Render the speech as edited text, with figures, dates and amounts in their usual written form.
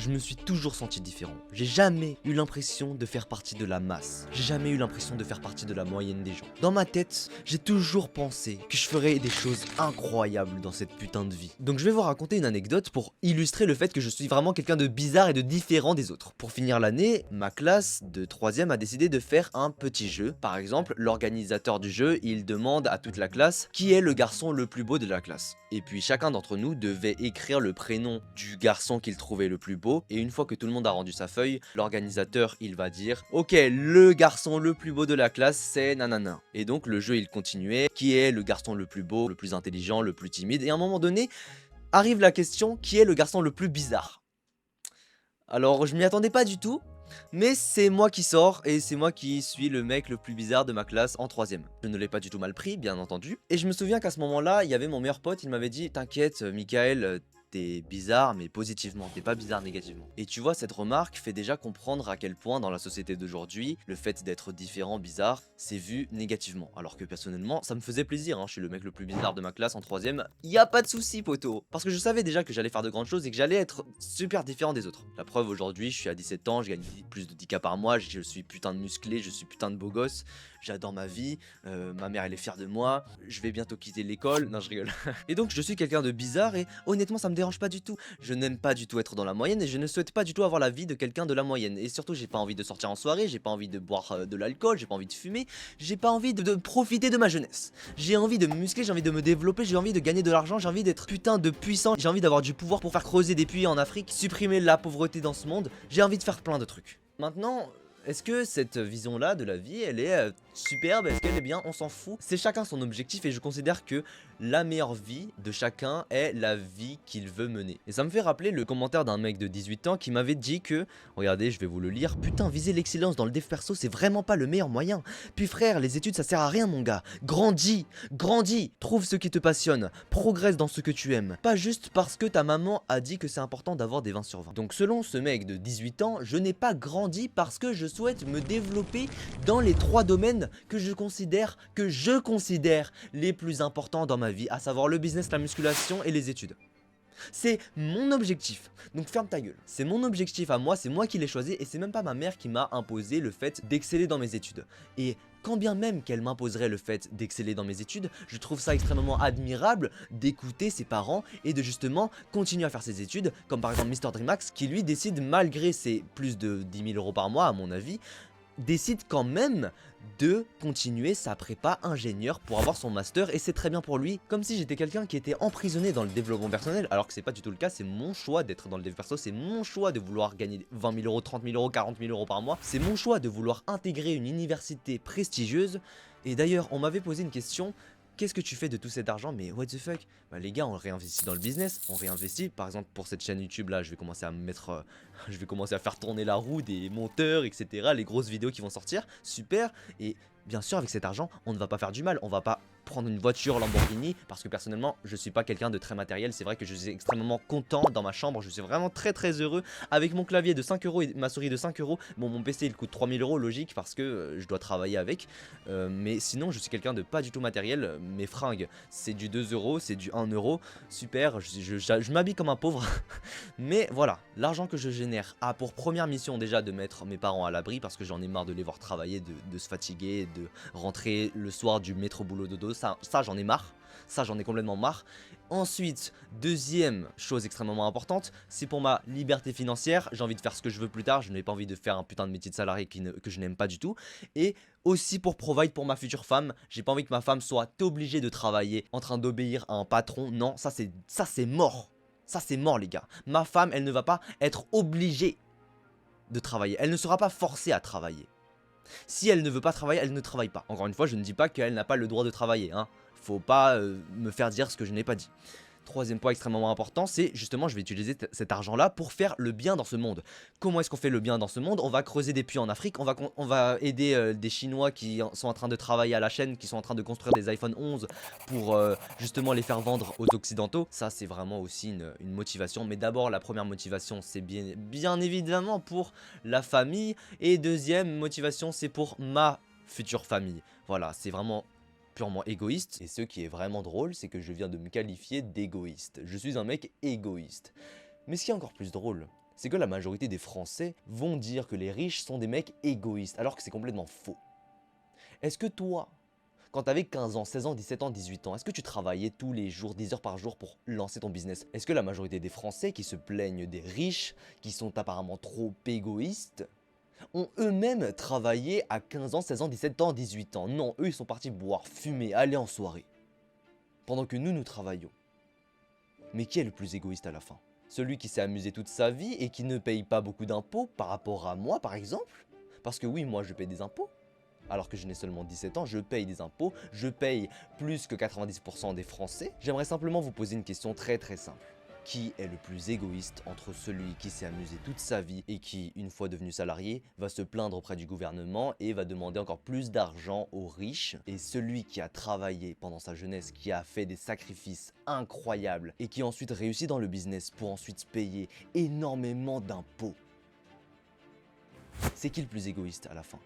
je me suis toujours senti différent. J'ai jamais eu l'impression de faire partie de la masse. J'ai jamais eu l'impression de faire partie de la moyenne des gens. Dans ma tête, j'ai toujours pensé que je ferais des choses incroyables dans cette putain de vie. Donc je vais vous raconter une anecdote pour illustrer le fait que je suis vraiment quelqu'un de bizarre et de différent des autres. Pour finir l'année, ma classe de 3ème a décidé de faire un petit jeu. Par exemple, l'organisateur du jeu, il demande à toute la classe qui est le garçon le plus beau de la classe. Et puis chacun d'entre nous devait écrire le prénom du garçon qu'il trouvait le plus beau. Et une fois que tout le monde a rendu sa feuille, l'organisateur il va dire ok, le garçon le plus beau de la classe c'est nanana. Et donc le jeu il continuait, qui est le garçon le plus beau, le plus intelligent, le plus timide. Et à un moment donné, arrive la question qui est le garçon le plus bizarre. Alors je m'y attendais pas du tout. Mais c'est moi qui sors et c'est moi qui suis le mec le plus bizarre de ma classe en 3ème. Je ne l'ai pas du tout mal pris, bien entendu. Et je me souviens qu'à ce moment-là, il y avait mon meilleur pote, il m'avait dit « T'inquiète, Michael, t'es bizarre, mais positivement, t'es pas bizarre négativement. » Et tu vois, cette remarque fait déjà comprendre à quel point dans la société d'aujourd'hui, le fait d'être différent, bizarre, c'est vu négativement. Alors que personnellement, ça me faisait plaisir, hein. Je suis le mec le plus bizarre de ma classe en 3ème, y a pas de souci, poto. Parce que je savais déjà que j'allais faire de grandes choses et que j'allais être super différent des autres. La preuve, aujourd'hui, je suis à 17 ans, je gagne plus de 10K par mois, je suis putain de musclé, je suis putain de beau gosse, j'adore ma vie, ma mère elle est fière de moi, je vais bientôt quitter l'école, non je rigole. Et donc je suis quelqu'un de bizarre et honnêtement ça me dérange pas du tout. Je n'aime pas du tout être dans la moyenne et je ne souhaite pas du tout avoir la vie de quelqu'un de la moyenne. Et surtout j'ai pas envie de sortir en soirée, j'ai pas envie de boire de l'alcool, j'ai pas envie de fumer, j'ai pas envie de profiter de ma jeunesse. J'ai envie de me muscler, j'ai envie de me développer, j'ai envie de gagner de l'argent, j'ai envie d'être putain de puissant, j'ai envie d'avoir du pouvoir pour faire creuser des puits en Afrique, supprimer la pauvreté dans ce monde, j'ai envie de faire plein de trucs. Maintenant, est-ce que cette vision-là de la vie, elle est superbe? Est-ce qu'elle est bien? On s'en fout. C'est chacun son objectif et je considère que la meilleure vie de chacun est la vie qu'il veut mener. Et ça me fait rappeler le commentaire d'un mec de 18 ans qui m'avait dit que, regardez, je vais vous le lire, putain, viser l'excellence dans le dev perso, c'est vraiment pas le meilleur moyen. Puis frère, les études, ça sert à rien, mon gars. Grandis, grandis, trouve ce qui te passionne, progresse dans ce que tu aimes. Pas juste parce que ta maman a dit que c'est important d'avoir des 20 sur 20. Donc selon ce mec de 18 ans, je n'ai pas grandi parce que je souhaite me développer dans les 3 domaines que je considère les plus importants dans ma vie, à savoir le business, la musculation et les études. C'est mon objectif, donc ferme ta gueule. C'est mon objectif à moi, c'est moi qui l'ai choisi et c'est même pas ma mère qui m'a imposé le fait d'exceller dans mes études. Et quand bien même qu'elle m'imposerait le fait d'exceller dans mes études, je trouve ça extrêmement admirable d'écouter ses parents et de justement continuer à faire ses études, comme par exemple Mr Dreamax qui lui décide, malgré ses plus de 10 000 € par mois à mon avis, décide quand même de continuer sa prépa ingénieur pour avoir son master et c'est très bien pour lui, comme si j'étais quelqu'un qui était emprisonné dans le développement personnel alors que c'est pas du tout le cas. C'est mon choix d'être dans le dev perso, c'est mon choix de vouloir gagner 20 000 €, 30 000 €, 40 000 € par mois, c'est mon choix de vouloir intégrer une université prestigieuse. Et d'ailleurs on m'avait posé une question: qu'est-ce que tu fais de tout cet argent? Mais what the fuck? Bah les gars, on réinvestit dans le business, on réinvestit. Par exemple pour cette chaîne YouTube là, je vais commencer à me mettre, je vais commencer à faire tourner la roue des monteurs, etc. Les grosses vidéos qui vont sortir, super. Et bien sûr avec cet argent, on ne va pas faire du mal, on va pas prendre une voiture Lamborghini parce que personnellement je suis pas quelqu'un de très matériel. C'est vrai que je suis extrêmement content dans ma chambre, je suis vraiment très heureux avec mon clavier de 5 € et ma souris de 5 €. Bon, mon PC il coûte 3000 € logique parce que je dois travailler avec, mais sinon je suis quelqu'un de pas du tout matériel. Mes fringues c'est du 2 €, c'est du 1 €, super, je m'habille comme un pauvre. Mais voilà, l'argent que je génère a pour première mission déjà de mettre mes parents à l'abri parce que j'en ai marre de les voir travailler, de se fatiguer, de rentrer le soir du métro boulot dodo. Ça j'en ai marre, ça j'en ai complètement marre. Ensuite, deuxième chose extrêmement importante, c'est pour ma liberté financière. J'ai envie de faire ce que je veux plus tard, je n'ai pas envie de faire un putain de métier de salarié que je n'aime pas du tout. Et aussi pour provide pour ma future femme, j'ai pas envie que ma femme soit obligée de travailler en train d'obéir à un patron. Non, ça c'est mort. Ça c'est mort les gars. Ma femme, elle ne va pas être obligée de travailler, elle ne sera pas forcée à travailler. Si elle ne veut pas travailler, elle ne travaille pas. Encore une fois, je ne dis pas qu'elle n'a pas le droit de travailler, hein. Faut pas me faire dire ce que je n'ai pas dit. Troisième point extrêmement important, c'est justement je vais utiliser cet argent là pour faire le bien dans ce monde. Comment est-ce qu'on fait le bien dans ce monde? On va creuser des puits en Afrique, on va aider des Chinois qui sont en train de travailler à la chaîne, qui sont en train de construire des iPhone 11 pour justement les faire vendre aux occidentaux. Ça c'est vraiment aussi une motivation, mais d'abord la première motivation c'est bien évidemment pour la famille, et deuxième motivation c'est pour ma future famille. Voilà, c'est vraiment purement égoïste. Et ce qui est vraiment drôle, c'est que je viens de me qualifier d'égoïste. Je suis un mec égoïste. Mais ce qui est encore plus drôle, c'est que la majorité des Français vont dire que les riches sont des mecs égoïstes, alors que c'est complètement faux. Est-ce que toi, quand t'avais 15 ans, 16 ans, 17 ans, 18 ans, est-ce que tu travaillais tous les jours, 10 heures par jour pour lancer ton business? Est-ce que la majorité des Français qui se plaignent des riches, qui sont apparemment trop égoïstes, ont eux-mêmes travaillé à 15 ans, 16 ans, 17 ans, 18 ans? Non, eux ils sont partis boire, fumer, aller en soirée. Pendant que nous travaillons. Mais qui est le plus égoïste à la fin? Celui qui s'est amusé toute sa vie et qui ne paye pas beaucoup d'impôts par rapport à moi par exemple? Parce que oui, moi je paye des impôts. Alors que je n'ai seulement 17 ans, je paye des impôts, je paye plus que 90% des Français. J'aimerais simplement vous poser une question très simple. Qui est le plus égoïste entre celui qui s'est amusé toute sa vie et qui, une fois devenu salarié, va se plaindre auprès du gouvernement et va demander encore plus d'argent aux riches, et celui qui a travaillé pendant sa jeunesse, qui a fait des sacrifices incroyables et qui ensuite réussit dans le business pour ensuite payer énormément d'impôts? C'est qui le plus égoïste à la fin?